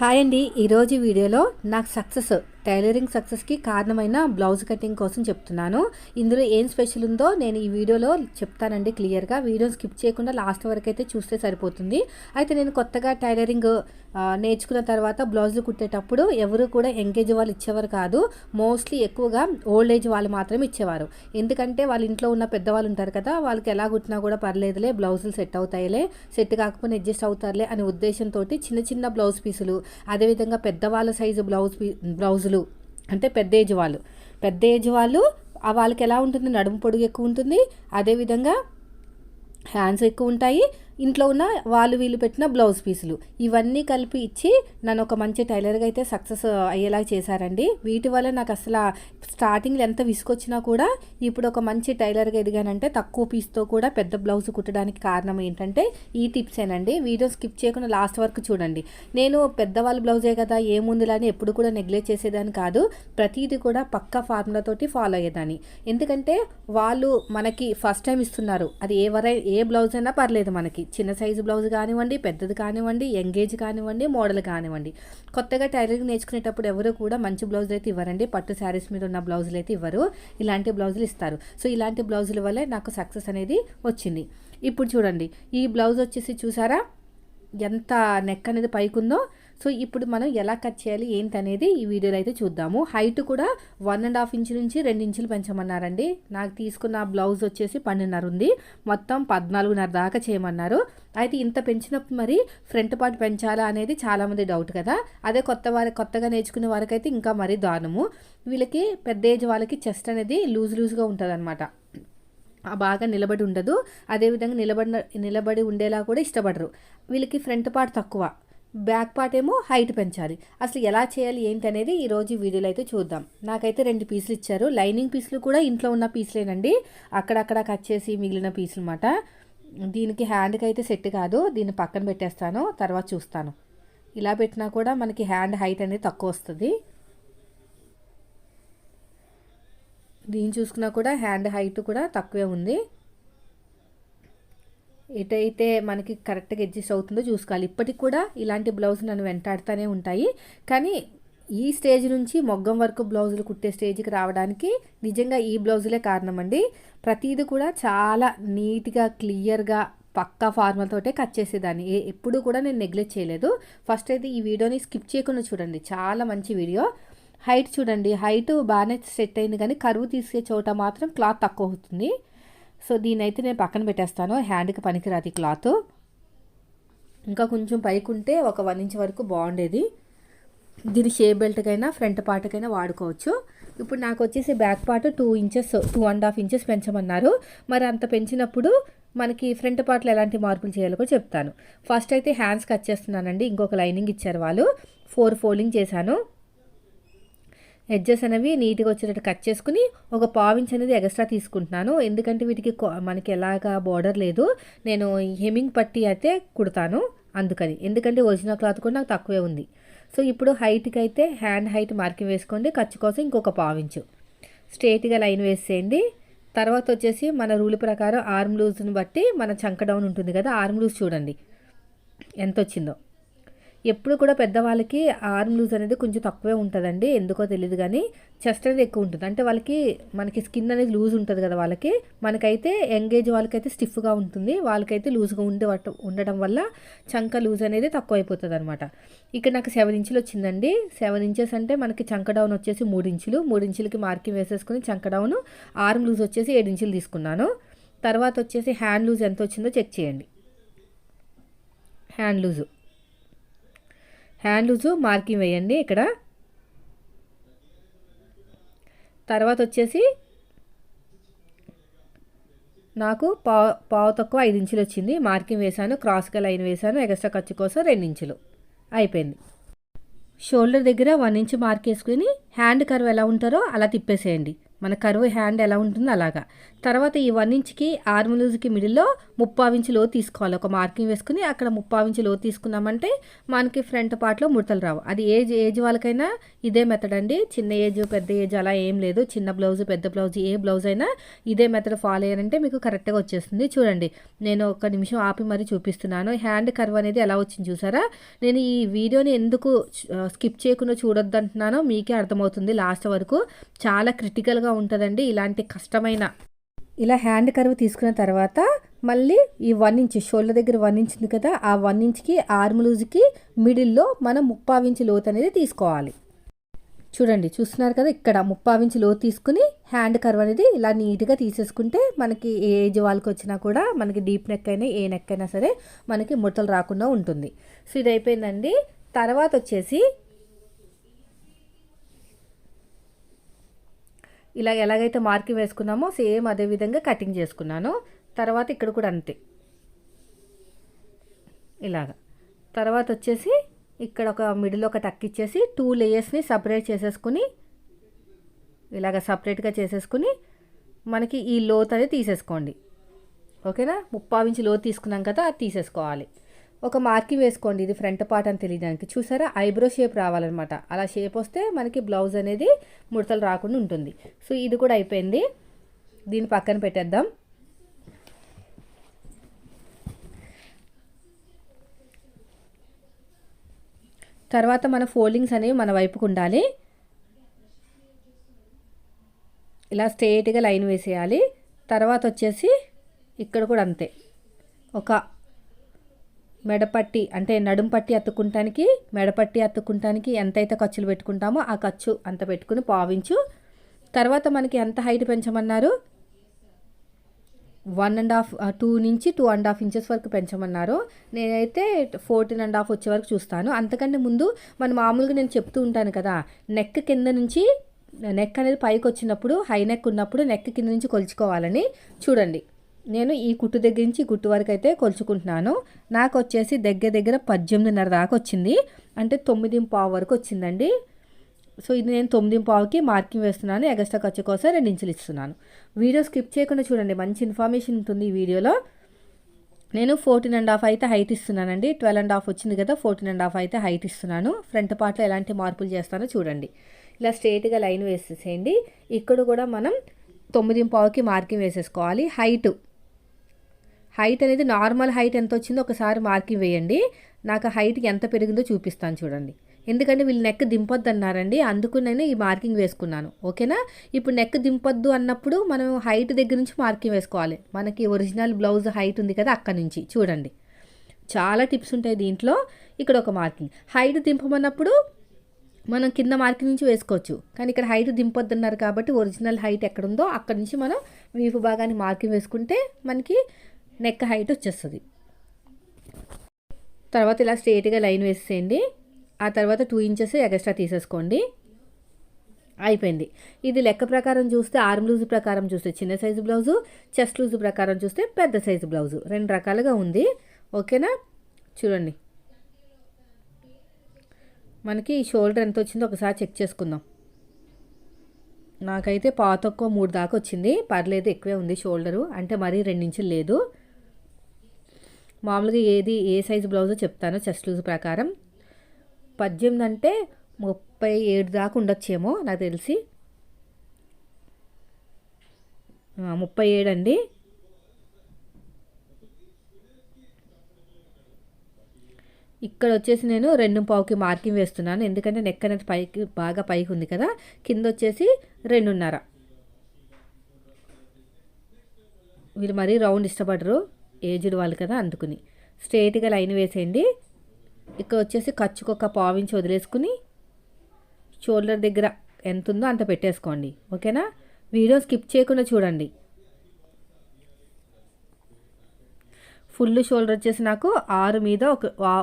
Hi అండి. ఈరోజు వీడియోలో నాకు టైలరింగ్ సక్సెస్కి కారణమైన బ్లౌజ్ కటింగ్ కోసం చెప్తున్నాను. ఇందులో ఏం స్పెషల్ ఉందో నేను ఈ వీడియోలో చెప్తానండి క్లియర్గా. వీడియోని స్కిప్ చేయకుండా లాస్ట్ వరకు అయితే చూస్తే సరిపోతుంది. అయితే నేను కొత్తగా టైలరింగ్ నేర్చుకున్న తర్వాత బ్లౌజులు కుట్టేటప్పుడు ఎవరు కూడా ఎంగేజ్ వాళ్ళు ఇచ్చేవారు కాదు. మోస్ట్లీ ఎక్కువగా ఓల్డ్ ఏజ్ వాళ్ళు మాత్రమే ఇచ్చేవారు. ఎందుకంటే వాళ్ళ ఇంట్లో ఉన్న పెద్దవాళ్ళు ఉంటారు కదా, వాళ్ళకి ఎలా కుట్టినా కూడా పర్లేదులే, బ్లౌజులు సెట్ అవుతాయిలే, సెట్ కాకపోతే అడ్జస్ట్ అవుతారులే అనే ఉద్దేశంతో చిన్న చిన్న బ్లౌజ్ పీసులు, అదేవిధంగా పెద్దవాళ్ళ సైజు బ్లౌజులు అంటే పెద్ద ఏజ్ వాళ్ళు వాళ్ళకి ఎలా ఉంటుంది, నడుము పొడుగు ఎక్కువ ఉంటుంది, అదేవిధంగా హ్యాండ్స్ ఎక్కువ ఉంటాయి, ఇంట్లో ఉన్న వీళ్ళు పెట్టిన బ్లౌజ్ పీసులు ఇవన్నీ కలిపి ఇచ్చి నన్ను ఒక మంచి టైలర్గా అయితే సక్సెస్ అయ్యేలా చేశారండి. వీటి వల్ల నాకు అసలు స్టార్టింగ్లో ఎంత విసుకొచ్చినా కూడా ఇప్పుడు ఒక మంచి టైలర్గా ఎదిగానంటే తక్కువ పీస్తో కూడా పెద్ద బ్లౌజ్ కుట్టడానికి కారణం ఏంటంటే ఈ టిప్సేనండి. వీడియో స్కిప్ చేయకుండా లాస్ట్ వరకు చూడండి. నేను పెద్దవాళ్ళ బ్లౌజే కదా ఏముందిలా అని ఎప్పుడు కూడా నెగ్లెక్ట్ చేసేదాన్ని కాదు. ప్రతిదీ కూడా పక్కా ఫార్ములాతోటి ఫాలో అయ్యేదాన్ని. ఎందుకంటే వాళ్ళు మనకి ఫస్ట్ టైం ఇస్తున్నారు, అది ఏ బ్లౌజ్ అయినా పర్లేదు, మనకి చిన్న సైజు బ్లౌజ్ కానివ్వండి, పెద్దది కానివ్వండి, ఎంగేజ్ కానివ్వండి, మోడల్ కానివ్వండి. కొత్తగా టైలరింగ్ నేర్చుకునేటప్పుడు ఎవరు కూడా మంచి బ్లౌజులు అయితే ఇవ్వరండి. పట్టు శారీస్ మీద ఉన్న బ్లౌజులు అయితే ఇవ్వరు, ఇలాంటి బ్లౌజులు ఇస్తారు. సో ఇలాంటి బ్లౌజుల వల్లే నాకు సక్సెస్ అనేది వచ్చింది. ఇప్పుడు చూడండి, ఈ బ్లౌజ్ వచ్చేసి చూసారా ఎంత నెక్ అనేది పైకి ఉందో. సో ఇప్పుడు మనం ఎలా కట్ చేయాలి ఏంటి అనేది ఈ వీడియోలో అయితే చూద్దాము. హైట్ కూడా 1.5 ఇంచు నుంచి 2 ఇంచులు పెంచమన్నారండి. నాకు తీసుకున్న బ్లౌజ్ వచ్చేసి 12.5 ఉంది, మొత్తం 14.5 దాకా చేయమన్నారు. అయితే ఇంత పెంచినప్పుడు మరి ఫ్రంట్ పార్ట్ పెంచాలా అనేది చాలామంది డౌట్ కదా. అదే కొత్తగా నేర్చుకునే వారికైతే ఇంకా మరీ దారుణము. వీళ్ళకి పెద్ద ఏజ్ వాళ్ళకి చెస్ట్ అనేది లూజ్గా ఉంటుంది అనమాట, బాగా నిలబడి ఉండదు. అదేవిధంగా నిలబడి ఉండేలా కూడా ఇష్టపడరు. వీళ్ళకి ఫ్రంట్ పార్ట్ తక్కువ, బ్యాక్ పార్ట్ ఏమో హైట్ పెంచాలి. అసలు ఎలా చేయాలి ఏంటి అనేది ఈరోజు వీడియోలో అయితే చూద్దాం. నాకైతే 2 పీసులు ఇచ్చారు. లైనింగ్ పీసులు కూడా ఇంట్లో ఉన్న పీసులేనండి, అక్కడక్కడ కట్ చేసి మిగిలిన పీసులు అన్నమాట. దీనికి హ్యాండ్కి అయితే సెట్ కాదు, దీన్ని పక్కన పెట్టేస్తాను, తర్వాత చూస్తాను. ఇలా పెట్టినా కూడా మనకి హ్యాండ్ హైట్ అనేది తక్కువ వస్తుంది. దీన్ని చూసుకున్నా కూడా హ్యాండ్ హైట్ కూడా తక్కువే ఉంది. ఎటైతే మనకి కరెక్ట్గా అడ్జస్ట్ అవుతుందో చూసుకోవాలి. ఇప్పటికి కూడా ఇలాంటి బ్లౌజ్ నన్ను వెంటాడుతూనే ఉంటాయి. కానీ ఈ స్టేజ్ నుంచి మొగ్గం వరకు బ్లౌజులు కుట్టే స్టేజ్కి రావడానికి నిజంగా ఈ బ్లౌజులే కారణం అండి. ప్రతిదీ కూడా చాలా నీట్గా క్లియర్గా పక్కా ఫార్మల్తోటే కట్ చేసేదాన్ని. ఎప్పుడు కూడా నేను నెగ్లెక్ట్ చేయలేదు. ఫస్ట్ అయితే ఈ వీడియోని స్కిప్ చేయకుండా చూడండి, చాలా మంచి వీడియో. హైట్ చూడండి, హైట్ బాగానే సెట్ అయింది, కానీ కరువు తీసే చోట మాత్రం క్లాత్ తక్కువ అవుతుంది. సో దీని అయితే నేను పక్కన పెట్టేస్తాను, హ్యాండ్కి పనికిరాదు ఈ క్లాత్. ఇంకా కొంచెం పైకి ఉంటే ఒక 1 ఇంచ్ వరకు బాగుండేది. దీని షేప్ బెల్ట్కైనా ఫ్రంట్ పార్ట్కైనా వాడుకోవచ్చు. ఇప్పుడు నాకు వచ్చేసి బ్యాక్ పార్ట్ 2.5 ఇంచెస్ పెంచమన్నారు. మరి అంత పెంచినప్పుడు మనకి ఫ్రంట్ పార్ట్లో ఎలాంటి మార్పులు చేయాలో కూడా చెప్తాను. ఫస్ట్ అయితే హ్యాండ్స్ కట్ చేస్తున్నానండి. ఇంకొక లైనింగ్ ఇచ్చారు వాళ్ళు, 4 ఫోల్డింగ్ చేశాను. ఎడ్జెస్ అనేవి నీట్గా వచ్చేటట్టు కట్ చేసుకుని ఒక 1/4 ఇంచ్ అనేది ఎక్స్ట్రా తీసుకుంటున్నాను. ఎందుకంటే వీటికి మనకి ఎలాగా బార్డర్ లేదు, నేను హెమ్మింగ్ పట్టి అయితే కుడతాను అందుకని. ఎందుకంటే ఒరిజినల్ క్లాత్ కూడా నాకు తక్కువే ఉంది. సో ఇప్పుడు హైట్కి అయితే హ్యాండ్ హైట్ మార్కింగ్ వేసుకోండి. ఖర్చు కోసం ఇంకొక 1/4 ఇంచు స్ట్రేట్గా లైన్ వేసేయండి. తర్వాత వచ్చేసి మన రూల్ ప్రకారం ఆర్మ్ లూజ్ని బట్టి మన చంక డౌన్ ఉంటుంది కదా, ఆర్మ్ లూజ్ చూడండి ఎంత వచ్చిందో. ఎప్పుడు కూడా పెద్దవాళ్ళకి ఆర్మ్ లూజ్ అనేది కొంచెం తక్కువే ఉంటుందండి, ఎందుకో తెలియదు, కానీ చెస్ట్ అనేది ఎక్కువ ఉంటుంది. అంటే మనకి స్కిన్ అనేది లూజ్ ఉంటుంది కదా వాళ్ళకి. మనకైతే ఎంగేజ్ వాళ్ళకైతే స్టిఫ్గా ఉంటుంది, వాళ్ళకైతే లూజ్గా ఉండడం వల్ల చంక లూజ్ అనేది తక్కువ అయిపోతుంది అనమాట. ఇక్కడ నాకు 7 ఇంచులు వచ్చిందండి. 7 ఇంచెస్ అంటే మనకి చంక డౌన్ వచ్చేసి 3 ఇంచులు. 3 ఇంచులకి మార్కింగ్ వేసేసుకుని చంక డౌన్, ఆర్మ్ లూజ్ వచ్చేసి 7 ఇంచులు తీసుకున్నాను. తర్వాత వచ్చేసి హ్యాండ్ లూజ్ ఎంత వచ్చిందో చెక్ చేయండి. హ్యాండ్ లూజు మార్కింగ్ వేయండి ఇక్కడ. తర్వాత వచ్చేసి నాకు పావు తక్కువ 5 ఇంచులు వచ్చింది, మార్కింగ్ వేశాను, క్రాస్గా లైన్ వేశాను, ఎక్స్ట్రా ఖర్చు కోసం 2 ఇంచులు అయిపోయింది. షోల్డర్ దగ్గర 1 ఇంచ్ మార్క్ వేసుకుని హ్యాండ్ కర్వ్ ఎలా ఉంటారో అలా తిప్పేసేయండి. మన కరువు హ్యాండ్ ఎలా ఉంటుందో అలాగా. తర్వాత ఈ 1 ఇంచ్కి ఆర్మ్ లూజ్కి మిడిల్లో 3/4 ఇంచ్ లోతు తీసుకోవాలి. ఒక మార్కింగ్ వేసుకుని అక్కడ 3/4 ఇంచ్ లోతు తీసుకున్నామంటే మనకి ఫ్రంట్ పార్ట్లో ముడతలు రావు. అది ఏజ్ వాళ్ళకైనా ఇదే మెథడ్ అండి. చిన్న ఏజ్ పెద్ద ఏజ్ అలా ఏం లేదు. చిన్న బ్లౌజ్ పెద్ద బ్లౌజ్ ఏ బ్లౌజ్ అయినా ఇదే మెథడ్ ఫాలో అయ్యారంటే మీకు కరెక్ట్గా వచ్చేస్తుంది. చూడండి, నేను ఒక నిమిషం ఆపి మరీ చూపిస్తున్నాను. హ్యాండ్ కర్వ్ అనేది ఎలా వచ్చింది చూసారా. నేను ఈ వీడియోని ఎందుకు స్కిప్ చేయకుండా చూడొద్దు అంటున్నానో మీకే అర్థమవుతుంది. లాస్ట్ వరకు చాలా క్రిటికల్గా ఉంటుందండి. ఇలాంటి కష్టమైన ఇలా హ్యాండ్ కర్వ్ తీసుకున్న తర్వాత మళ్ళీ ఈ 1 ఇంచ్ షోల్డర్ దగ్గర 1 ఇంచ్ ఉంది కదా, ఆ 1 ఇంచ్కి ఆర్మ్ లూజ్కి మిడిల్లో మనం 3/4 ఇంచ్ లోతు అనేది తీసుకోవాలి. చూడండి, చూస్తున్నారు కదా, ఇక్కడ 3/4 ఇంచ్ లోతు తీసుకుని హ్యాండ్ కర్వ్ అనేది ఇలా నీట్గా తీసేసుకుంటే మనకి ఏ ఏజ్ వాళ్ళకి వచ్చినా కూడా మనకి డీప్ నెక్ అయినా ఏ నెక్ అయినా సరే మనకి ముడతలు రాకుండా ఉంటుంది. సో ఇది అయిపోయిందండి. తర్వాత వచ్చేసి ఇలా ఎలాగైతే మార్కింగ్ వేసుకున్నామో సేమ్ అదే విధంగా కటింగ్ చేసుకున్నాను. తర్వాత ఇక్కడ కూడా అంతే ఇలాగా. తర్వాత వచ్చేసి ఇక్కడ ఒక మిడిల్ ఒక టక్ ఇచ్చేసి 2 లేయర్స్ని సపరేట్ చేసేసుకుని ఇలాగ సపరేట్గా చేసేసుకుని మనకి ఈ లోత్ అనేది తీసేసుకోండి. ఓకేనా, 3/4 ఇంచ్ లోతు తీసుకున్నాం కదా, అది తీసేసుకోవాలి. ఒక మార్కింగ్ వేసుకోండి. ఇది ఫ్రంట్ పార్ట్ అని తెలియడానికి. చూసారా, ఐబ్రో షేప్ రావాలన్నమాట. అలా షేప్ వస్తే మనకి బ్లౌజ్ అనేది ముడతలు రాకుండా ఉంటుంది. సో ఇది కూడా అయిపోయింది. దీన్ని పక్కన పెట్టేద్దాం. తర్వాత మన ఫోల్డింగ్స్ అనేవి మన వైపుకు ఉండాలి. ఇలా స్ట్రైట్గా లైన్ వేసేయాలి. తర్వాత వచ్చేసి ఇక్కడ కూడా అంతే, ఒక మెడపట్టి అంటే నడుం పట్టి అతుక్కుంటానికి మెడపట్టి అతుక్కుంటానికి ఎంతైతే ఖర్చులు పెట్టుకుంటామో ఆ ఖర్చు అంత పెట్టుకుని పావించు. తర్వాత మనకి ఎంత హైట్ పెంచమన్నారు, 2 నుంచి 2.5 ఇంచెస్ వరకు పెంచమన్నారు. నేనైతే 14.5 వచ్చే వరకు చూస్తాను. అంతకంటే ముందు మనం మామూలుగా నేను చెప్తూ ఉంటాను కదా, నెక్ కింద నుంచి నెక్ అనేది పైకి వచ్చినప్పుడు హై నెక్ ఉన్నప్పుడు నెక్ కింద నుంచి కొలుచుకోవాలని. చూడండి, నేను ఈ కుట్టు దగ్గర నుంచి ఈ కుట్టు వరకు అయితే కొలుచుకుంటున్నాను. నాకు వచ్చేసి దగ్గర 18.5 దాకా వచ్చింది. అంటే 9.5 వరకు వచ్చిందండి. సో ఇది నేను 9.5కి మార్కింగ్ వేస్తున్నాను. ఎగస్ట్రా ఖర్చు కోసం 2 ఇంచులు ఇస్తున్నాను. వీడియో స్కిప్ చేయకుండా చూడండి, మంచి ఇన్ఫర్మేషన్ ఉంటుంది ఈ వీడియోలో. నేను 14.5 అయితే హైట్ ఇస్తున్నానండి. 12.5 వచ్చింది కదా, 14.5 అయితే హైట్ ఇస్తున్నాను. ఫ్రంట్ పార్ట్లో ఎలాంటి మార్పులు చేస్తానో చూడండి. ఇలా స్ట్రైట్గా లైన్ వేసేసేయండి. ఇక్కడ కూడా మనం 9.5కి మార్కింగ్ వేసేసుకోవాలి. హైట్ అనేది నార్మల్ హైట్ ఎంత వచ్చిందో ఒకసారి మార్కింగ్ వేయండి. నాకు హైట్కి ఎంత పెరిగిందో చూపిస్తాను చూడండి. ఎందుకంటే వీళ్ళు నెక్ దింపొద్దు అన్నారండి, అందుకు నేను ఈ మార్కింగ్ వేసుకున్నాను. ఓకేనా, ఇప్పుడు నెక్ దింపొద్దు అన్నప్పుడు మనం హైట్ దగ్గర నుంచి మార్కింగ్ వేసుకోవాలి. మనకి ఒరిజినల్ బ్లౌజ్ హైట్ ఉంది కదా, అక్కడ నుంచి చూడండి. చాలా టిప్స్ ఉంటాయి దీంట్లో. ఇక్కడ ఒక మార్కింగ్. హైట్ దింపమన్నప్పుడు మనం కింద మార్కింగ్ నుంచి వేసుకోవచ్చు, కానీ ఇక్కడ హైట్ దింపొద్దు అన్నారు కాబట్టి ఒరిజినల్ హైట్ ఎక్కడుందో అక్కడ నుంచి మనం వీపు భాగాన్ని మార్కింగ్ వేసుకుంటే మనకి నెక్ హైట్ వచ్చేస్తుంది. తర్వాత ఇలా స్ట్రైట్గా లైన్ వేసేయండి. ఆ తర్వాత 2 ఇంచెస్ ఎక్స్ట్రా తీసేసుకోండి. అయిపోయింది. ఇది లెక్క ప్రకారం చూస్తే ఆర్మ్ లూజ్ ప్రకారం చూస్తే చిన్న సైజు బ్లౌజు, చెస్ట్ లూజ్ ప్రకారం చూస్తే పెద్ద సైజు బ్లౌజు 2 రకాలుగా ఉంది. ఓకేనా, చూడండి మనకి షోల్డర్ ఎంత వచ్చిందో ఒకసారి చెక్ చేసుకుందాం. నాకైతే పాతొక్క 3 దాకా వచ్చింది. పర్లేదు, ఎక్కువే ఉంది షోల్డరు, అంటే మరీ 2 ఇంచులు లేదు. మామూలుగా ఏ సైజు బ్లౌజో చెప్తాను. చెస్ట్ లూజ్ ప్రకారం 18 అంటే 37 దాకా ఉండొచ్చేమో నాకు తెలిసి. 37 అండి. ఇక్కడ వచ్చేసి నేను 2.5కి మార్కింగ్ వేస్తున్నాను. ఎందుకంటే నెక్ అనేది బాగా పైకి ఉంది కదా. కింద వచ్చేసి 2.5. వీళ్ళు మరీ రౌండ్ ఇష్టపడరు, ఏజ్డ్ వాళ్ళు కదా, అందుకుని స్ట్రైట్గా లైన్ వేసేయండి. ఇక్కడ వచ్చేసి ఖర్చుకు ఒక 1/4 ఇంచ్ వదిలేసుకుని షోల్డర్ దగ్గర ఎంత ఉందో అంత పెట్టేసుకోండి. ఓకేనా, వీడియో స్కిప్ చేయకుండా చూడండి. ఫుల్ షోల్డర్ వచ్చేసి నాకు 6 మీద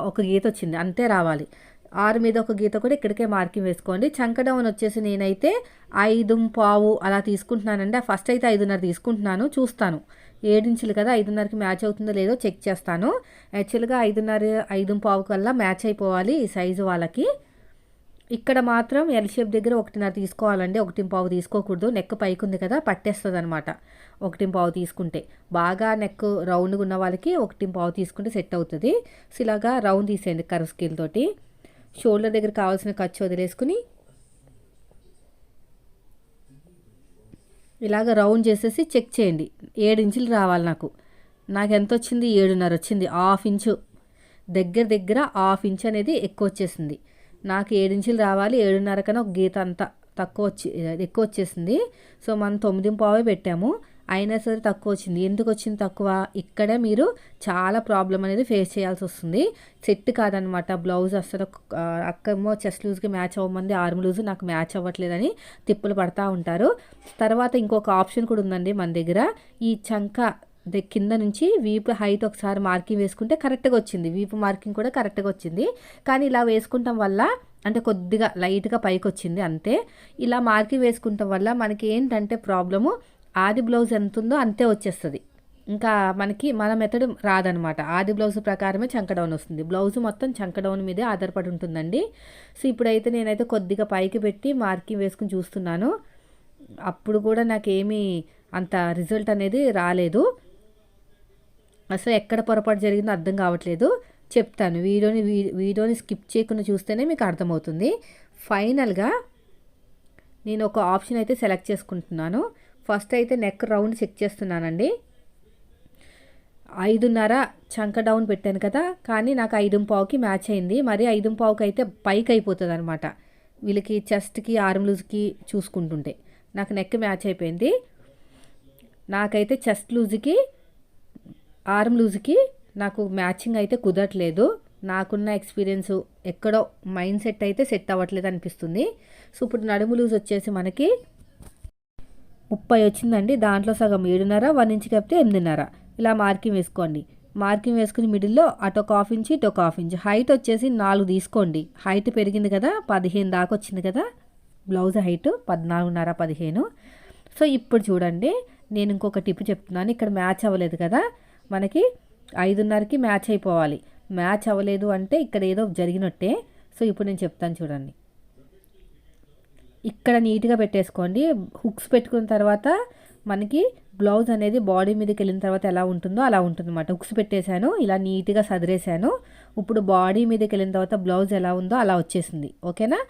ఒక గీత వచ్చింది, అంతే రావాలి. 6 మీద ఒక గీత కూడా ఇక్కడికే మార్కింగ్ వేసుకోండి. చంక డౌన్ వచ్చేసి నేనైతే 5.5 అలా తీసుకుంటున్నానండి. ఫస్ట్ అయితే 5.5 తీసుకుంటున్నాను, చూస్తాను 7 ఇంచులు కదా, 5.5కి మ్యాచ్ అవుతుందో లేదో చెక్ చేస్తాను. యాక్చువల్గా 5.5 కల్లా మ్యాచ్ అయిపోవాలి ఈ సైజు వాళ్ళకి. ఇక్కడ మాత్రం ఎల్ షేప్ దగ్గర 1.5 తీసుకోవాలండి, 1.5 తీసుకోకూడదు. నెక్ పైకి ఉంది కదా, పట్టేస్తుంది అనమాట 1.5 తీసుకుంటే. బాగా నెక్ రౌండ్గా ఉన్న వాళ్ళకి 1.5 తీసుకుంటే సెట్ అవుతుంది. సో ఇలాగా రౌండ్ తీసేయండి కర్వ్ స్కేల్ తోటి. షోల్డర్ దగ్గర కావాల్సిన ఖర్చు వదిలేసుకుని ఇలాగ రౌండ్ చేసేసి చెక్ చేయండి. 7 ఇంచులు రావాలి నాకు ఎంత వచ్చింది, 7.5 వచ్చింది. హాఫ్ ఇంచు దగ్గర హాఫ్ ఇంచ్ అనేది ఎక్కువ వచ్చేసింది. నాకు 7 ఇంచులు రావాలి, 7.5 కన్నా ఒక గీత అంతా ఎక్కువ వచ్చేసింది. సో మనం 9.5 పెట్టాము, అయినా సరే తక్కువ వచ్చింది. ఎందుకు వచ్చింది తక్కువ? ఇక్కడే మీరు చాలా ప్రాబ్లం అనేది ఫేస్ చేయాల్సి వస్తుంది. సెట్ కాదనమాట బ్లౌజ్ అసలు. అక్కేమో చెస్ట్ లూజ్కి మ్యాచ్ అవ్వమంది, ఆర్మ్ లూజ్ నాకు మ్యాచ్ అవ్వట్లేదని తిప్పులు పడతా ఉంటారు. తర్వాత ఇంకొక ఆప్షన్ కూడా ఉందండి మన దగ్గర. ఈ చంక కింద నుంచి వీపు హైట్ ఒకసారి మార్కింగ్ వేసుకుంటే కరెక్ట్గా వచ్చింది. వీపు మార్కింగ్ కూడా కరెక్ట్గా వచ్చింది. కానీ ఇలా వేసుకుంటాం వల్ల అంటే కొద్దిగా లైట్గా పైకి వచ్చింది అంతే. ఇలా మార్కింగ్ వేసుకుంటాం వల్ల మనకి ఏంటంటే ప్రాబ్లము, ఆది బ్లౌజ్ ఎంత ఉందో అంతే వచ్చేస్తుంది. ఇంకా మన మెథడ్ రాదనమాట. ఆది బ్లౌజ్ ప్రకారమే చంక డౌన్ వస్తుంది. బ్లౌజ్ మొత్తం చంక డౌన్ మీదే ఆధారపడి ఉంటుందండి. సో ఇప్పుడైతే నేనైతే కొద్దిగా పైకి పెట్టి మార్కింగ్ వేసుకుని చూస్తున్నాను. అప్పుడు కూడా నాకేమీ అంత రిజల్ట్ అనేది రాలేదు. అసలు ఎక్కడ పొరపాటు జరిగిందో అర్థం కావట్లేదు. చెప్తాను, వీడియోని స్కిప్ చేయకుండా చూస్తేనే మీకు అర్థమవుతుంది. ఫైనల్గా నేను ఒక ఆప్షన్ అయితే సెలెక్ట్ చేసుకుంటున్నాను. ఫస్ట్ అయితే నెక్ రౌండ్ చెక్ చేస్తున్నానండి. 5.5 చంక డౌన్ పెట్టాను కదా, కానీ నాకు 5.5కి మ్యాచ్ అయింది. మరి 5.5కి అయితే పైకి అయిపోతుంది అనమాట. వీళ్ళకి చెస్ట్కి ఆర్మ్ లూజ్కి చూసుకుంటుంటే నాకు నెక్ మ్యాచ్ అయిపోయింది. నాకైతే చెస్ట్ లూజ్కి ఆర్మ్ లూజ్కి నాకు మ్యాచింగ్ అయితే కుదరట్లేదు. నాకున్న ఎక్స్పీరియన్స్ ఎక్కడో మైండ్ సెట్ అయితే సెట్ అవ్వట్లేదు అనిపిస్తుంది. సో ఇప్పుడు నడుము లూజ్ వచ్చేసి మనకి 30 వచ్చిందండి. దాంట్లో సగం 7.5, 1 ఇంచ్ కప్పితే 8.5. ఇలా మార్కింగ్ వేసుకోండి. మార్కింగ్ వేసుకుని మిడిల్లో అటు ఒక హాఫ్ ఇంచ్, ఇటు ఒక హాఫ్ ఇంచ్. హైట్ వచ్చేసి 4 తీసుకోండి. హైట్ పెరిగింది కదా, 15 దాకా వచ్చింది కదా బ్లౌజ్ హైట్, 14.5, 15. సో ఇప్పుడు చూడండి, నేను ఇంకొక టిప్ చెప్తున్నాను. ఇక్కడ మ్యాచ్ అవ్వలేదు కదా, మనకి 5.5కి మ్యాచ్ అయిపోవాలి. మ్యాచ్ అవ్వలేదు అంటే ఇక్కడ ఏదో జరిగినట్టే. సో ఇప్పుడు నేను చెప్తాను చూడండి. ఇక్కడ నీట్గా పెట్టేసుకోండి. హుక్స్ పెట్టుకున్న తర్వాత మనకి బ్లౌజ్ అనేది బాడీ మీదకి వెళ్ళిన తర్వాత ఎలా ఉంటుందో అలా ఉంటుంది అన్నమాట. హుక్స్ పెట్టేశాను, ఇలా నీట్గా సదిరేశాను. ఇప్పుడు బాడీ మీదకి వెళ్ళిన తర్వాత బ్లౌజ్ ఎలా ఉందో అలా వచ్చేసింది. ఓకేనా?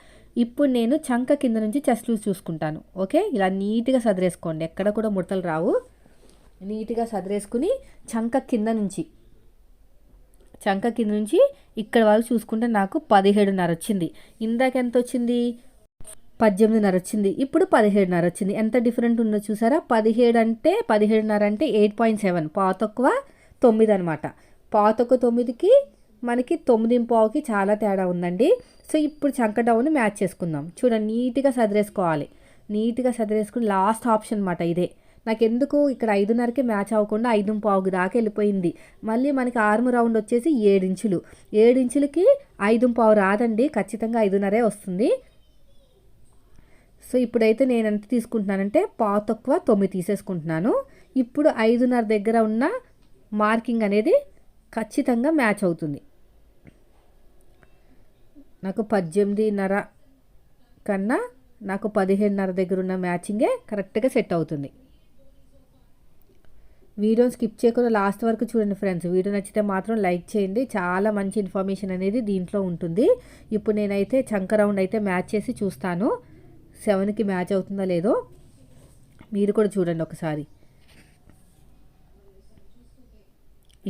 ఇప్పుడు నేను చంక కింద నుంచి చెస్ట్ లూజ్ చూసుకుంటాను. ఓకే, ఇలా నీట్గా సదిరేసుకోండి, ఎక్కడ కూడా ముడతలు రావు. నీట్గా సదిరేసుకుని చంక కింద నుంచి ఇక్కడ వరకు చూసుకుంటే నాకు 17.5 వచ్చింది. ఇందాక ఎంత వచ్చింది? 18.5 వచ్చింది. ఇప్పుడు 17.5 వచ్చింది. ఎంత డిఫరెంట్ ఉందో చూసారా? 17 అంటే 17.5 అంటే 8.7, పాతొక్కువ 9 అనమాట. పాతొక్క 9కి మనకి 9.5కి చాలా తేడా ఉందండి. సో ఇప్పుడు చంక డౌన్ మ్యాచ్ చేసుకుందాం. చూడండి, నీట్గా సదిరేసుకోవాలి. నీట్గా సదిరేసుకుని లాస్ట్ ఆప్షన్ అనమాట ఇదే. నాకు ఎందుకు ఇక్కడ 5.5కి మ్యాచ్ అవ్వకుండా 5.5 దాకా వెళ్ళిపోయింది. మళ్ళీ మనకి ఆర్మ్ రౌండ్ వచ్చేసి 7 ఇంచులు. 7 ఇంచులకి 5.5 రాదండి, ఖచ్చితంగా 5.5 వస్తుంది. సో ఇప్పుడైతే నేను ఎంత తీసుకుంటున్నానంటే పాతొక్కువ 9 తీసేసుకుంటున్నాను. ఇప్పుడు 5.5 దగ్గర ఉన్న మార్కింగ్ అనేది ఖచ్చితంగా మ్యాచ్ అవుతుంది. నాకు 18.5 కన్నా నాకు 17.5 దగ్గర ఉన్న మ్యాచింగే కరెక్ట్గా సెట్ అవుతుంది. వీడియోని స్కిప్ చేయకుండా లాస్ట్ వరకు చూడండి ఫ్రెండ్స్. వీడియో నచ్చితే మాత్రం లైక్ చేయండి. చాలా మంచి ఇన్ఫర్మేషన్ అనేది దీంట్లో ఉంటుంది. ఇప్పుడు నేనైతే చంక రౌండ్ అయితే మ్యాచ్ చేసి చూస్తాను 7కి మ్యాచ్ అవుతుందో లేదో. మీరు కూడా చూడండి ఒకసారి.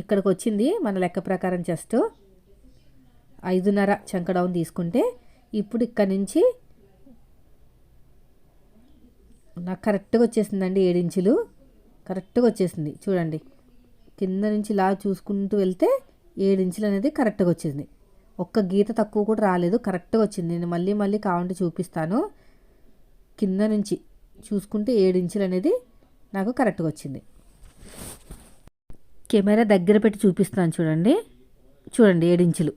ఇక్కడికి వచ్చింది మన లెక్క ప్రకారం చెస్ట్ 5.5 చంక డౌన్ తీసుకుంటే. ఇప్పుడు ఇక్కడ నుంచి నాకు కరెక్ట్గా వచ్చేసిందండి, 7 ఇంచులు కరెక్ట్గా వచ్చేసింది. చూడండి, కింద నుంచి ఇలా చూసుకుంటూ వెళ్తే 7 ఇంచులు అనేది కరెక్ట్గా వచ్చింది. ఒక్క గీత తక్కువ కూడా రాలేదు, కరెక్ట్గా వచ్చింది. నేను మళ్ళీ కావాలంటే చూపిస్తాను. కింద నుంచి చూసుకుంటే 7 ఇంచులు అనేది నాకు కరెక్ట్గా వచ్చింది. కెమెరా దగ్గర పెట్టి చూపిస్తాను చూడండి. 7 ఇంచులు.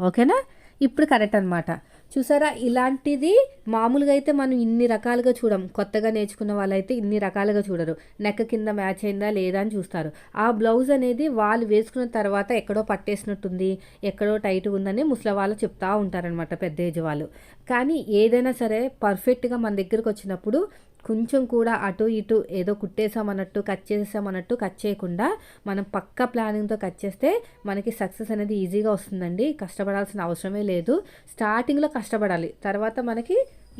ఓకేనా? ఇప్పుడు కరెక్ట్ అనమాట. చూసారా, ఇలాంటిది మామూలుగా అయితే మనం ఇన్ని రకాలుగా చూడం. కొత్తగా నేర్చుకున్న వాళ్ళైతే ఇన్ని రకాలుగా చూడరు. నెక్ కింద మ్యాచ్ అయిందా లేదా అని చూస్తారు. ఆ బ్లౌజ్ అనేది వాళ్ళు వేసుకున్న తర్వాత ఎక్కడో పట్టేసినట్టుంది, ఎక్కడో టైట్ ఉందని ముసలి వాళ్ళు చెప్తా ఉంటారనమాట, పెద్ద ఏజ్ వాళ్ళు. కానీ ఏదైనా సరే పర్ఫెక్ట్గా మన దగ్గరకు వచ్చినప్పుడు కొంచెం కూడా అటు ఇటు ఏదో కుట్టేసామన్నట్టు కట్ చేసేసామన్నట్టు కట్ చేయకుండా మనం పక్కా ప్లానింగ్తో కట్ చేస్తే మనకి సక్సెస్ అనేది ఈజీగా వస్తుందండి. కష్టపడాల్సిన అవసరమే లేదు. స్టార్టింగ్లో కష్టపడాలి, తర్వాత మనకి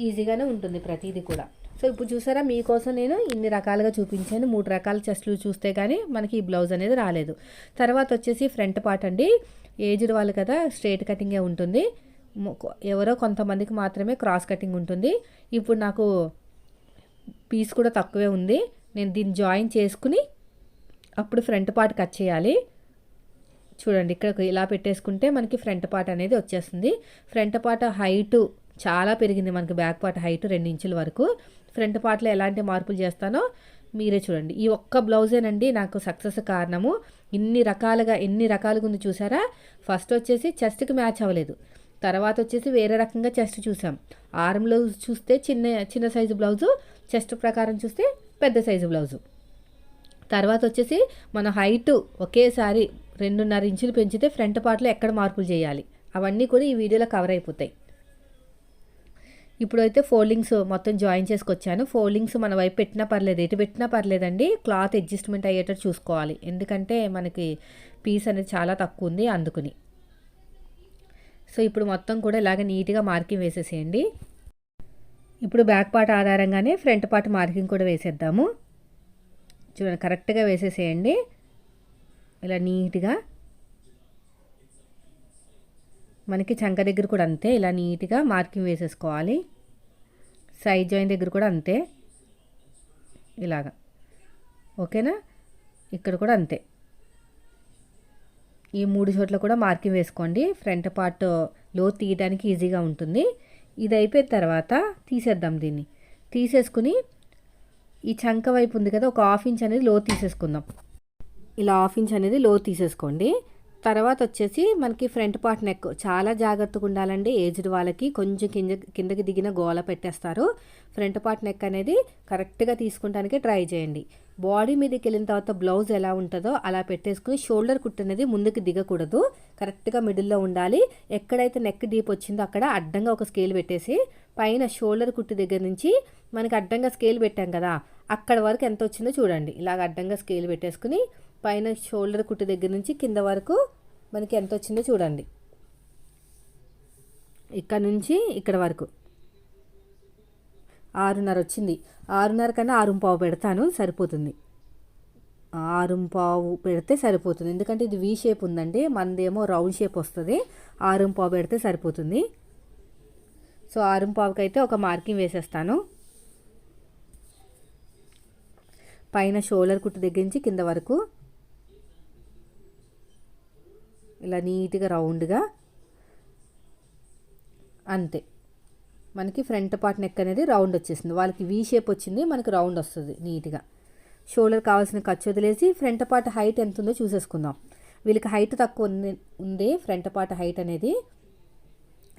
ఈజీగానే ఉంటుంది ప్రతిదీ కూడా. సో ఇప్పుడు చూసారా, మీకోసం నేను ఇన్ని రకాలుగా చూపించాను. 3 రకాల చెస్ట్లు చూస్తే కానీ మనకి ఈ బ్లౌజ్ అనేది రాలేదు. తర్వాత వచ్చేసి ఫ్రంట్ పార్ట్ అండి. ఏజ్డ్ వాళ్ళు కదా, స్ట్రైట్ కటింగే ఉంటుంది. ఎవరో కొంతమందికి మాత్రమే క్రాస్ కటింగ్ ఉంటుంది. ఇప్పుడు నాకు పీస్ కూడా తక్కువే ఉంది. నేను దీన్ని జాయిన్ చేసుకుని అప్పుడు ఫ్రంట్ పార్ట్ కట్ చేయాలి. చూడండి, ఇక్కడ ఇలా పెట్టేసుకుంటే మనకి ఫ్రంట్ పార్ట్ అనేది వచ్చేస్తుంది. ఫ్రంట్ పార్ట్ హైటు చాలా పెరిగింది మనకి, బ్యాక్ పార్ట్ హైటు 2 ఇంచుల వరకు. ఫ్రంట్ పార్ట్లో ఎలాంటి మార్పులు చేస్తానో మీరే చూడండి. ఈ ఒక్క బ్లౌజేనండి నాకు సక్సెస్ కారణము. ఎన్ని రకాలుగా ఉంది చూసారా. ఫస్ట్ వచ్చేసి చెస్ట్కి మ్యాచ్ అవ్వలేదు, తర్వాత వచ్చేసి వేరే రకంగా చెస్ట్ చూసాం. ఆర్మ్ బ్లౌజ్ చూస్తే చిన్న సైజు బ్లౌజు, చెస్ట్ ప్రకారం చూస్తే పెద్ద సైజు బ్లౌజు. తర్వాత వచ్చేసి మన హైటు ఒకేసారి 2.5 ఇంచులు పెంచితే ఫ్రంట్ పార్ట్లో ఎక్కడ మార్పులు చేయాలి అవన్నీ కూడా ఈ వీడియోలో కవర్ అయిపోతాయి. ఇప్పుడైతే ఫోల్డింగ్స్ మొత్తం జాయిన్ చేసుకొచ్చాను. ఫోల్డింగ్స్ మన వైపు పెట్టినా పర్లేదు, ఎటు పెట్టినా పర్లేదండి. క్లాత్ అడ్జస్ట్మెంట్ అయ్యేటట్టు చూసుకోవాలి, ఎందుకంటే మనకి పీస్ అనేది చాలా తక్కువ ఉంది అందుకుని. సో ఇప్పుడు మొత్తం కూడా ఇలాగ నీట్గా మార్కింగ్ వేసేసేయండి. ఇప్పుడు బ్యాక్ పార్ట్ ఆధారంగానే ఫ్రంట్ పార్ట్ మార్కింగ్ కూడా వేసేద్దాము. చూడండి, కరెక్ట్గా వేసేసేయండి ఇలా నీట్గా. మనకి చంక దగ్గర కూడా అంతే, ఇలా నీట్గా మార్కింగ్ వేసేసుకోవాలి. సైడ్ జాయిన్ దగ్గర కూడా అంతే, ఇలాగా. ఓకేనా, ఇక్కడ కూడా అంతే. ఈ 3 చోట్ల కూడా మార్కింగ్ వేసుకోండి. ఫ్రంట్ పార్ట్ లో తీయడానికి ఈజీగా ఉంటుంది. ఇది అయిపోయిన తర్వాత తీసేద్దాం. దీన్ని తీసేసుకుని ఈ చంక వైపు ఉంది కదా, ఒక 1/2 ఇంచ్ అనేది లో తీసేసుకుందాం. ఇలా 1/2 ఇంచ్ అనేది లో తీసేసుకోండి. తర్వాత వచ్చేసి మనకి ఫ్రంట్ పార్ట్ నెక్ చాలా జాగ్రత్తగా ఉండాలండి. ఏజ్డ్ వాళ్ళకి కొంచెం కిందకి దిగిన గోల పెట్టేస్తారు. ఫ్రంట్ పార్ట్ నెక్ అనేది కరెక్ట్గా తీసుకుంటానికి ట్రై చేయండి. బాడీ మీదకి వెళ్ళిన తర్వాత బ్లౌజ్ ఎలా ఉంటుందో అలా పెట్టేసుకుని షోల్డర్ కుట్ అనేది ముందుకు దిగకూడదు, కరెక్ట్గా మిడిల్లో ఉండాలి. ఎక్కడైతే నెక్ డీప్ వచ్చిందో అక్కడ అడ్డంగా ఒక స్కేల్ పెట్టేసి పైన షోల్డర్ కుట్టు దగ్గర నుంచి మనకి అడ్డంగా స్కేల్ పెట్టాం కదా, అక్కడ వరకు ఎంత వచ్చిందో చూడండి. ఇలాగ అడ్డంగా స్కేల్ పెట్టేసుకుని పైన షోల్డర్ కుట్టు దగ్గర నుంచి కింద వరకు మనకి ఎంత వచ్చిందో చూడండి. ఇక్కడ నుంచి ఇక్కడ వరకు 6.5 వచ్చింది. 6.5 కన్నా 6.15 పెడతాను, సరిపోతుంది. 6.15 పెడితే సరిపోతుంది, ఎందుకంటే ఇది వీ షేప్ ఉందండి, మనదేమో రౌండ్ షేప్ వస్తుంది. 6.15 పెడితే సరిపోతుంది. సో 6.15కి అయితే ఒక మార్కింగ్ వేసేస్తాను. పైన షోల్డర్ కుట్టు దగ్గర నుంచి కింద వరకు ఇలా నీట్గా రౌండ్గా అంతే. మనకి ఫ్రంట్ పార్ట్ నెక్ అనేది రౌండ్ వచ్చేసింది. వాళ్ళకి వీ షేప్ వచ్చింది, మనకి రౌండ్ వస్తుంది నీట్గా. షోల్డర్ కావాల్సిన ఖర్చు వదిలేసి ఫ్రంట్ పార్ట్ హైట్ ఎంత ఉందో చూసేసుకుందాం. వీళ్ళకి హైట్ తక్కువ ఉంది ఫ్రంట్ పార్ట్ హైట్ అనేది.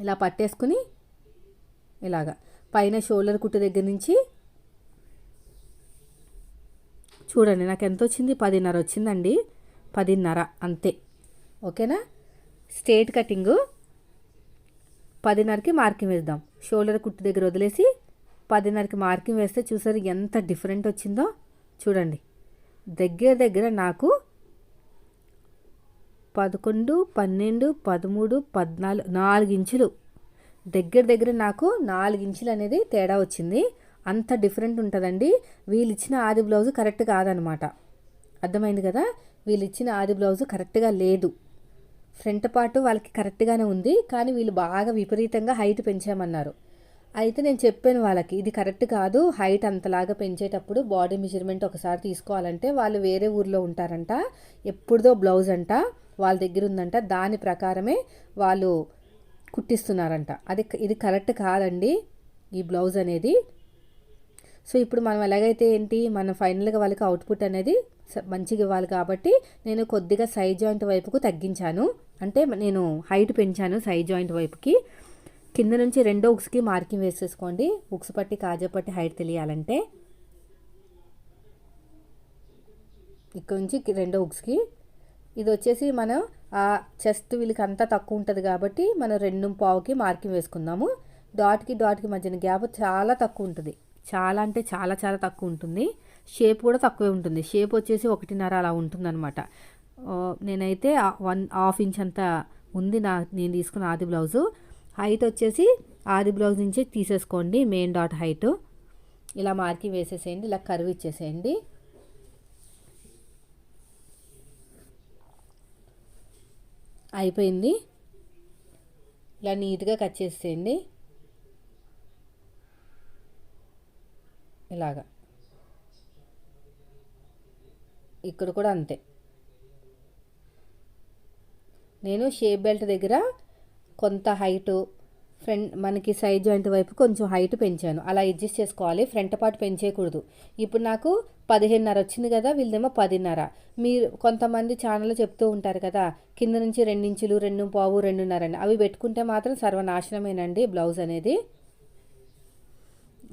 ఇలా పట్టేసుకుని ఇలాగా పైన షోల్డర్ కుట్టు దగ్గర నుంచి చూడండి, నాకు ఎంత వచ్చింది, 10.5 వచ్చిందండి. 10.5 అంతే. ఓకేనా, స్ట్రేట్ కటింగు 10.5కి మార్కింగ్ వేద్దాం. షోల్డర్ కుట్టు దగ్గర వదిలేసి 10.5కి మార్కింగ్ వేస్తే చూసారు ఎంత డిఫరెంట్ వచ్చిందో. చూడండి, దగ్గర నాకు 11, 12, 13, 14 4 ఇంచులు దగ్గర నాకు 4 ఇంచులు అనేది తేడా వచ్చింది. అంత డిఫరెంట్ ఉంటుందండి. వీళ్ళు ఇచ్చిన ఆది బ్లౌజు కరెక్ట్ కాదనమాట, అర్థమైంది కదా. వీళ్ళు ఇచ్చిన ఆది బ్లౌజు కరెక్ట్గా లేదు. ఫ్రంట్ పార్ట్ వాళ్ళకి కరెక్ట్గానే ఉంది, కానీ వీళ్ళు బాగా విపరీతంగా హైట్ పెంచామన్నారు. అయితే నేను చెప్పాను వాళ్ళకి, ఇది కరెక్ట్ కాదు, హైట్ అంతలాగా పెంచేటప్పుడు బాడీ మెజర్మెంట్ ఒకసారి తీసుకోవాలంటే వాళ్ళు వేరే ఊర్లో ఉంటారంట, ఎప్పుడుదో బ్లౌజ్ అంట వాళ్ళ దగ్గర ఉందంట, దాని ప్రకారమే వాళ్ళు కుట్టిస్తున్నారంట. ఇది కరెక్ట్ కాదండి ఈ బ్లౌజ్ అనేది. సో ఇప్పుడు మనం ఎలాగైతే ఏంటి, మనం ఫైనల్గా వాళ్ళకి అవుట్పుట్ అనేది మంచిగా ఇవ్వాలి కాబట్టి నేను కొద్దిగా సైడ్ జాయింట్ వైపుకు తగ్గించాను, అంటే నేను హైట్ పెంచాను సైడ్ జాయింట్ వైపుకి. కింద నుంచి రెండో ఉక్స్కి మార్కింగ్ వేసేసుకోండి. ఉక్స్ పట్టి కాజా పట్టి హైట్ తెలియాలంటే ఇక్కడ నుంచి రెండో ఉక్స్కి. ఇది వచ్చేసి మనం ఆ చెస్ట్ వీళ్ళకి అంతా తక్కువ ఉంటుంది కాబట్టి మనం 2.25కి మార్కింగ్ వేసుకుందాము. డాట్కి మధ్యన గ్యాప్ చాలా తక్కువ ఉంటుంది, చాలా అంటే చాలా చాలా తక్కువ ఉంటుంది. షేప్ కూడా తక్కువే ఉంటుంది. షేప్ వచ్చేసి 1.5 అలా ఉంటుందన్నమాట. నేనైతే 1.5 ఇంచ్ అంత ఉంది నేను తీసుకున్న ఆది బ్లౌజు. హైట్ వచ్చేసి ఆది బ్లౌజ్ నుంచి తీసేసుకోండి మెయిన్ డాట్ హైట్. ఇలా మార్కింగ్ వేసేసేయండి, ఇలా కర్వ్ ఇచ్చేసేయండి. అయిపోయింది. ఇలా నీట్గా కట్ చేసేయండి. ఇలాగా ఇక్కడ కూడా అంతే. నేను షేప్ బెల్ట్ దగ్గర కొంత హైటు మనకి సైడ్ జాయింట్ వైపు కొంచెం హైట్ పెంచాను. అలా అడ్జస్ట్ చేసుకోవాలి, ఫ్రంట్ పార్ట్ పెంచేయకూడదు. ఇప్పుడు నాకు 15.5 వచ్చింది కదా, వీళ్ళదేమో 10.5. మీరు కొంతమంది ఛానల్లో చెప్తూ ఉంటారు కదా కింద నుంచి 2 ఇంచులు 2.25 2.5 అని. అవి పెట్టుకుంటే మాత్రం సర్వనాశనమేనండి బ్లౌజ్ అనేది.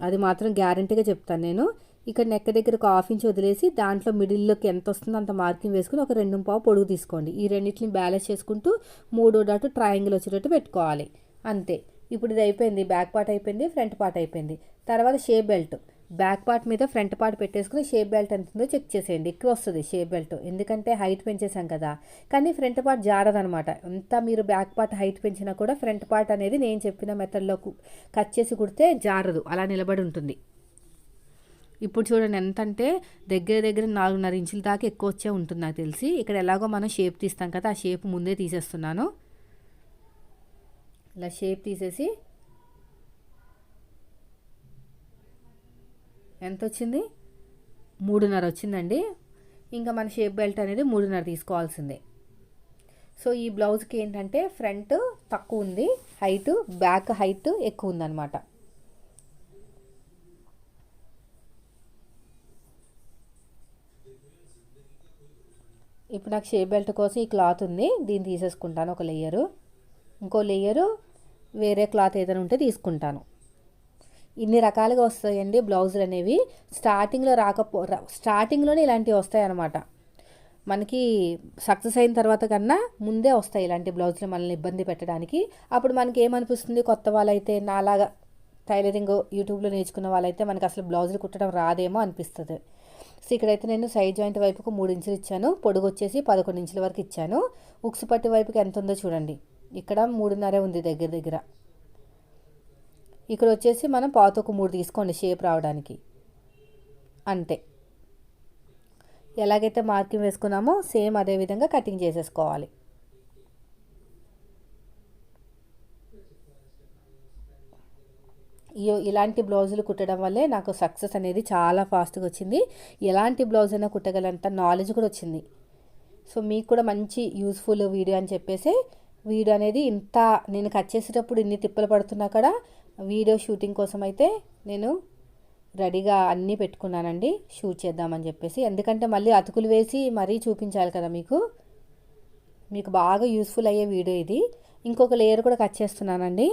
అది మాత్రం గ్యారంటీగా చెప్తాను నేను. ఇక్కడ నెక్ దగ్గర ఒక 1/2 ఇంచ్ వదిలేసి దాంట్లో మిడిల్లోకి ఎంత వస్తుందో అంత మార్కింగ్ వేసుకుని ఒక 2.25 పొడుగు తీసుకోండి. ఈ రెండింటిని బ్యాలెన్స్ చేసుకుంటూ 3వ డాట్ ట్రయాంగిల్ వచ్చేటట్టు పెట్టుకోవాలి. అంతే. ఇప్పుడు ఇది అయిపోయింది, బ్యాక్ పార్ట్ అయిపోయింది, ఫ్రంట్ పార్ట్ అయిపోయింది. తర్వాత షేప్ బెల్ట్ బ్యాక్ పార్ట్ మీద ఫ్రంట్ పార్ట్ పెట్టేసుకుని షేప్ బెల్ట్ ఎంత ఉందో చెక్ చేసేయండి. ఎక్కువ వస్తుంది షేప్ బెల్ట్, ఎందుకంటే హైట్ పెంచేసాం కదా. కానీ ఫ్రంట్ పార్ట్ జారదనమాట. ఎంత మీరు బ్యాక్ పార్ట్ హైట్ పెంచినా కూడా ఫ్రంట్ పార్ట్ అనేది నేను చెప్పిన మెథడ్లో కట్ చేసి కుడితే జారదు, అలా నిలబడి ఉంటుంది. ఇప్పుడు చూడండి ఎంత అంటే దగ్గర 4.5 ఇంచుల దాకా ఎక్కువ వచ్చే ఉంటుంది నాకు తెలిసి. ఇక్కడ ఎలాగో మనం షేప్ తీస్తాం కదా, ఆ షేప్ ముందే తీసేస్తున్నాను. ఇలా షేప్ తీసేసి ఎంత వచ్చింది, 3.5 వచ్చిందండి. ఇంకా మన షేప్ బెల్ట్ అనేది 3.5 తీసుకోవాల్సిందే. సో ఈ బ్లౌజ్కి ఏంటంటే ఫ్రంట్ తక్కువ ఉంది హైట్, బ్యాక్ హైట్ ఎక్కువ ఉందన్నమాట. ఇప్పుడు నాకు షేప్ బెల్ట్ కోసం ఈ క్లాత్ ఉంది, దీన్ని తీసేసుకుంటాను ఒక లేయరు. ఇంకో లేయరు వేరే క్లాత్ ఏదైనా ఉంటే తీసుకుంటాను. ఇన్ని రకాలుగా వస్తాయండి బ్లౌజులు అనేవి. స్టార్టింగ్లోనే ఇలాంటివి వస్తాయి అన్నమాట. మనకి సక్సెస్ అయిన తర్వాత కన్నా ముందే వస్తాయి ఇలాంటి బ్లౌజులు మనల్ని ఇబ్బంది పెట్టడానికి. అప్పుడు మనకి ఏమనిపిస్తుంది, కొత్త వాళ్ళైతే నాలాగా టైలరింగ్ యూట్యూబ్లో నేర్చుకున్న వాళ్ళైతే మనకి అసలు బ్లౌజులు కుట్టడం రాదేమో అనిపిస్తుంది. సో ఇక్కడైతే నేను సైడ్ జాయింట్ వైపుకు 3 ఇంచులు ఇచ్చాను, పొడుగు వచ్చేసి 11 ఇంచుల వరకు ఇచ్చాను. ఉక్స్ పట్టి వైపుకి ఎంత ఉందో చూడండి, ఇక్కడ 3.5 ఉంది దగ్గర. ఇక్కడ వచ్చేసి మనం పాతకు 3 తీసుకోండి షేప్ రావడానికి. అంతే. ఎలాగైతే మార్కింగ్ వేసుకున్నామో సేమ్ అదే విధంగా కటింగ్ చేసేసుకోవాలి. ఇలాంటి బ్లౌజులు కుట్టడం వల్లే నాకు సక్సెస్ అనేది చాలా ఫాస్ట్గా వచ్చింది. ఎలాంటి బ్లౌజ్ అయినా కుట్టగలంత నాలెడ్జ్ కూడా వచ్చింది. సో మీకు కూడా మంచి యూస్ఫుల్ వీడియో అని చెప్పేసి వీడియో అనేది ఇంత నేను కట్ చేసేటప్పుడు ఇన్ని తిప్పలు పడుతున్నా కూడా వీడియో షూటింగ్ కోసం అయితే నేను రెడీగా అన్నీ పెట్టుకున్నానండి షూట్ చేద్దామని చెప్పేసి. ఎందుకంటే మళ్ళీ అతుకులు వేసి మరీ చూపించాలి కదా మీకు బాగా యూస్ఫుల్ అయ్యే వీడియో ఇది. ఇంకొక లేయర్ కూడా కట్ చేస్తున్నానండి.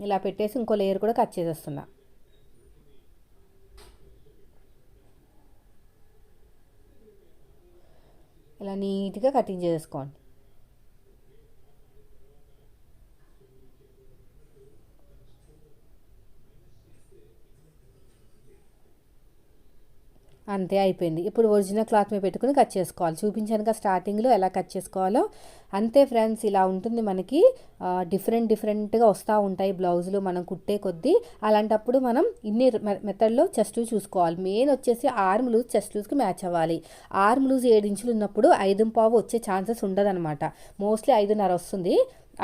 ఇలా పెట్టేసి ఇంకో లేయర్ కూడా కట్ చేసేస్తున్నా. ఇలా నీట్గా కటింగ్ చేసుకోండి. అంతే అయిపోయింది. ఇప్పుడు ఒరిజినల్ క్లాత్ మీద పెట్టుకుని కట్ చేసుకోవాలి. చూపించాను కదా స్టార్టింగ్లో ఎలా కట్ చేసుకోవాలో. అంతే ఫ్రెండ్స్, ఇలా ఉంటుంది మనకి. డిఫరెంట్గా వస్తూ ఉంటాయి బ్లౌజులు మనం కుట్టే కొద్దీ. అలాంటప్పుడు మనం ఇన్ని మెథడ్లో చెస్ట్ చూసుకోవాలి. మెయిన్ వచ్చేసి ఆర్మ్ లూజ్ చెస్ట్ లూజ్కి మ్యాచ్ అవ్వాలి. ఆర్మ్ లూజ్ 7 ఇంచులు ఉన్నప్పుడు 5.25 వచ్చే ఛాన్సెస్ ఉండదన్నమాట. మోస్ట్లీ 5.5 వస్తుంది.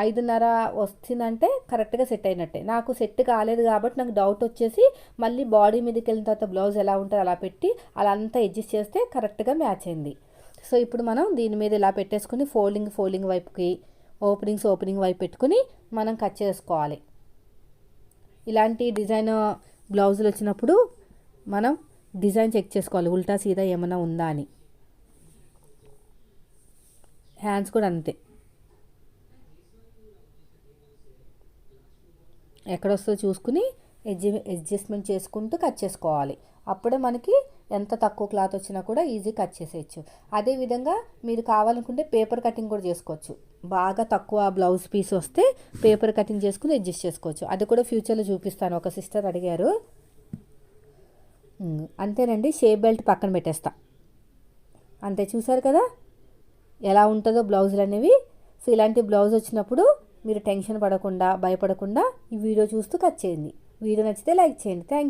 5.5 వస్తుందంటే కరెక్ట్గా సెట్ అయినట్టే. నాకు సెట్ కాలేదు కాబట్టి నాకు డౌట్ వచ్చేసి మళ్ళీ బాడీ మీదకి వెళ్ళిన తర్వాత బ్లౌజ్ ఎలా ఉంటుందో అలా పెట్టి అలా అంతా అడ్జస్ట్ చేస్తే కరెక్ట్గా మ్యాచ్ అయింది. సో ఇప్పుడు మనం దీని మీద ఇలా పెట్టేసుకుని ఫోల్డింగ్ వైపుకి ఓపెనింగ్ వైపు పెట్టుకుని మనం కట్ చేసుకోవాలి. ఇలాంటి డిజైన్ బ్లౌజులు వచ్చినప్పుడు మనం డిజైన్ చెక్ చేసుకోవాలి, ఉల్టా సీదా ఏమైనా ఉందా అని. హ్యాండ్స్ కూడా అంతే. ఎక్కడొస్తుందో చూసుకుని అడ్జస్ట్మెంట్ చేసుకుంటూ కట్ చేసుకోవాలి. అప్పుడే మనకి ఎంత తక్కువ క్లాత్ వచ్చినా కూడా ఈజీ కట్ చేసేయచ్చు. అదేవిధంగా మీరు కావాలనుకుంటే పేపర్ కటింగ్ కూడా చేసుకోవచ్చు. బాగా తక్కువ బ్లౌజ్ పీస్ వస్తే పేపర్ కటింగ్ చేసుకుని అడ్జస్ట్ చేసుకోవచ్చు. అది కూడా ఫ్యూచర్లో చూపిస్తాను. ఒక సిస్టర్ అడిగారు. అంతేనండి. షేప్ బెల్ట్ పక్కన పెట్టేస్తా. అంతే, చూసారు కదా ఎలా ఉంటుందో బ్లౌజులు అనేవి. సో ఇలాంటి బ్లౌజ్ వచ్చినప్పుడు మీరు టెన్షన్ పడకుండా, భయపడకుండా ఈ వీడియో చూస్తూ కట్ చేయండి. వీడియో నచ్చితే లైక్ చేయండి. Thank you.